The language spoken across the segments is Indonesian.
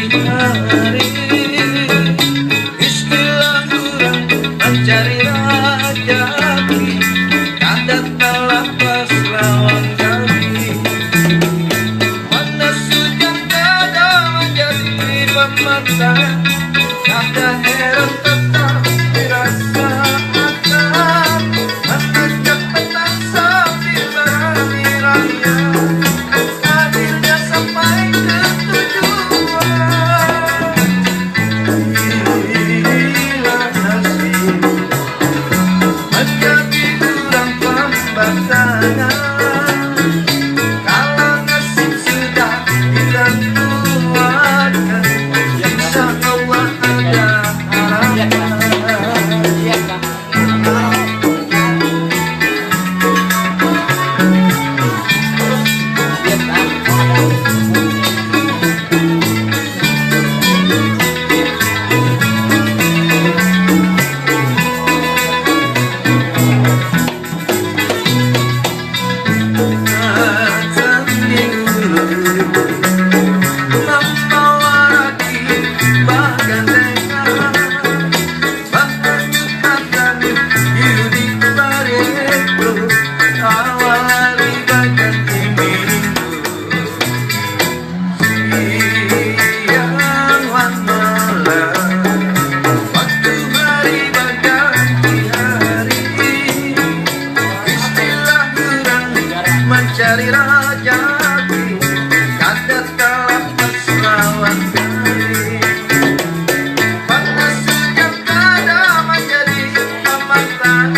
hari. Istilah orang mencari rajaki, kadat lapas lawan kami. Mana sujud kada menjadi pemata, kada heran tetap dirasa akan. Mana cepetan sambil berani raya, hadirnya sampai ke tujuan. Bila nasib menjadi kurang pembatangan, kalau nasib sudah ditentukan, insya Allah ada harapan. Mencari rajaki, kadat lapas lawan kami. Pada sejak kada menjadi pemata,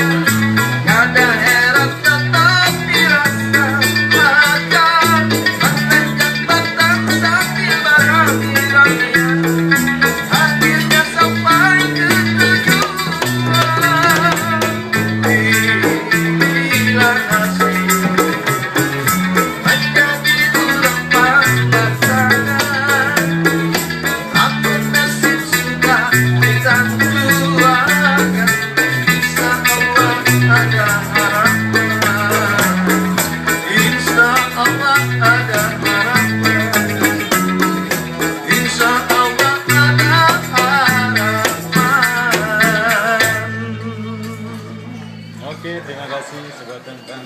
kada heran tetap dirasa akan. Menanjak batang sambil berani raya, akhirnya sampai ke tujuan. Bila nasib Oke, terima kasih Sobat Tentang.